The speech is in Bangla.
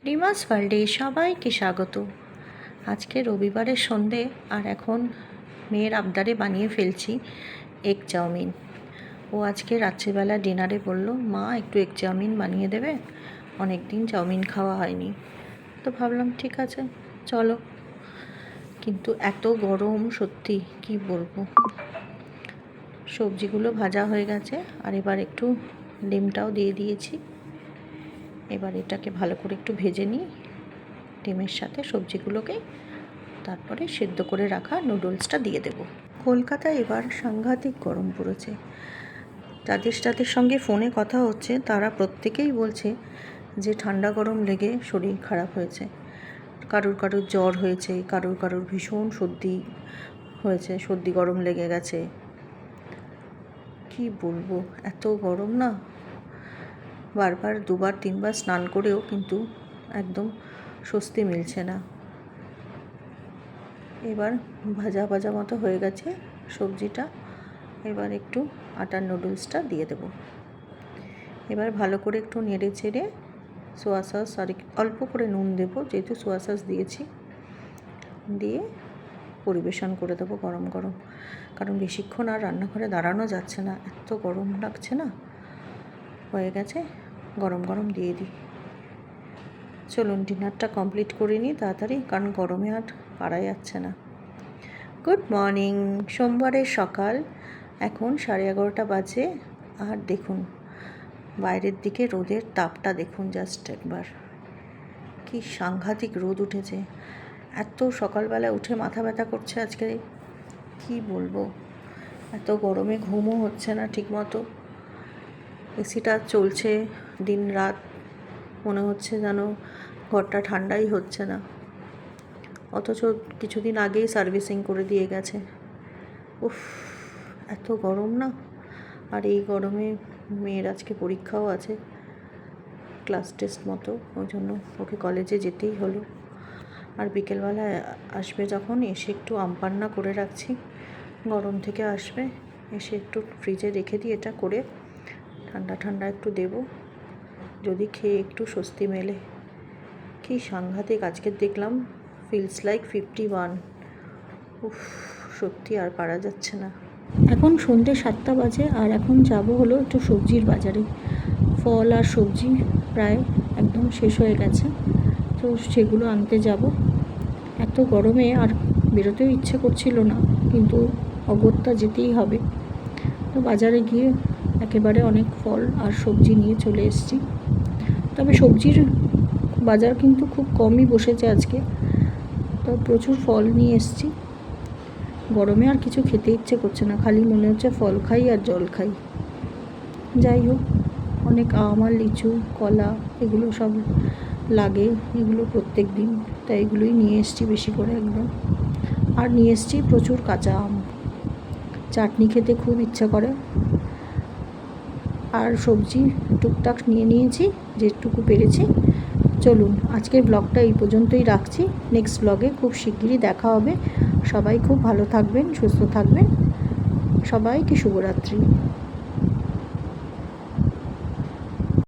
রিমাস ওয়ার্ল্ডে সবাইকে স্বাগত। আজকে রবিবারের সন্ধে আর এখন মেয়ের আবদারে বানিয়ে ফেলছি এগ চাউমিন। ও আজকে রাত্রিবেলা ডিনারে বলল, মা একটু এগ চাউমিন বানিয়ে দেবে, অনেক দিন চাউমিন খাওয়া হয়নি। তো ভাবলাম ঠিক আছে চলো, কিন্তু এত গরম সত্যি কি বলবো। সবজিগুলো ভাজা হয়ে গেছে আর এবার একটু ডিমটাও দিয়ে দিয়েছি। এবার এটাকে ভালো করে একটু ভেজে নিই ডিমের সাথে সবজিগুলোকে, তারপরে সেদ্ধ করে রাখা নুডলসটা দিয়ে দেব। কলকাতায় এবার সাংঘাতিক গরম পড়েছে। যাদের সঙ্গে ফোনে কথা হচ্ছে তারা প্রত্যেকেই বলছে যে ঠান্ডা গরম লেগে শরীর খারাপ হয়েছে। কারুর জ্বর হয়েছে, কারুর ভীষণ সর্দি হয়েছে, সর্দি গরম লেগে গেছে। কি বলবো, এত গরম না, বারবার দুবার তিনবার স্নান করেও কিন্তু একদম স্বস্তি মিলছে না। এবার ভাজা মতো হয়ে গেছে সবজিটা, এবার একটু আটার নুডলসটা দিয়ে দেব। এবার ভালো করে একটু নেড়ে চেড়ে সোয়া সস আর অল্প করে নুন দেব, যেহেতু সোয়া সস দিয়েছি, দিয়ে পরিবেশন করে দেবো গরম গরম। কারণ বেশিক্ষণ আর রান্নাঘরে দাঁড়ানো যাচ্ছে না, এত গরম লাগছে না। হয়ে গেছে, গরম গরম দিয়ে দিই। চলুন ডিনারটা কমপ্লিট করে নিই তাড়াতাড়ি, কারণ গরমে আর পারা যাচ্ছে না। গুড মর্নিং, সোমবারের সকাল, এখন 11:30 বাজে। আর দেখুন বাইরের দিকে রোদের তাপটা দেখুন, জাস্ট একবার কি সাংঘাতিক রোদ উঠেছে। এত সকালবেলা উঠে মাথা ব্যথা করছে আজকে, কি বলবো। এত গরমে ঘুমও হচ্ছে না ঠিকমতো, এসিটা চলছে দিন রাত, মনে হচ্ছে যেন ঘরটা ঠান্ডাই হচ্ছে না, অথচ কিছুদিন আগেই সার্ভিসিং করে দিয়ে গেছে। উফ, এত গরম না। আর এই গরমে মেয়ের আজকে পরীক্ষাও আছে, ক্লাস টেস্ট মতো, ওই জন্য ওকে কলেজে যেতেই হলো। আর বিকেলবেলায় আসবে যখন, এসে একটু আমপান্না করে রাখছি, গরম থেকে আসবে এসে একটু ফ্রিজে রেখে দিই, এটা করে ঠান্ডা একটু দেব, যদি খেয়ে একটু স্বস্তি মেলে। কি সাংঘাতিক আজকে দেখলাম, ফিলস লাইক 51। উফ, সত্যি আর পারা যাচ্ছে না। এখন সন্ধ্যে 7টা বাজে আর এখন যাব হলো একটু সবজির বাজারে। ফল আর সবজি প্রায় একদম শেষ হয়ে গেছে, তো সেগুলো আনতে যাব। এত গরমে আর বেরোতেও ইচ্ছে করছিল না, কিন্তু অগত্যা যেতেই হবে। তো বাজারে গিয়ে একেবারে অনেক ফল আর সবজি নিয়ে চলে এসেছি। তবে সবজির বাজার কিন্তু খুব কমই বসেছে আজকে, তো প্রচুর ফল নিয়ে এসেছি। গরমে আর কিছু খেতে ইচ্ছে করছে না, খালি মনে হচ্ছে ফল খাই আর জল খাই। যাই হোক, অনেক আম আর লিচু, কলা, এগুলো সব লাগে, এগুলো প্রত্যেক দিন, তাই এগুলোই নিয়ে এসেছি বেশি করে একদম। আর নিয়ে এসেছি প্রচুর কাঁচা আম, চাটনি খেতে খুব ইচ্ছা করে। আর সবজি টুকটাক নিয়ে নিয়েছি যেটুকু পেরেছি। চলুন আজকের ব্লগটা এই পর্যন্তই রাখছি, নেক্সট ব্লগে খুব শিগগিরই দেখা হবে। সবাই খুব ভালো থাকবেন, সুস্থ থাকবেন, সবাইকে শুভরাত্রি।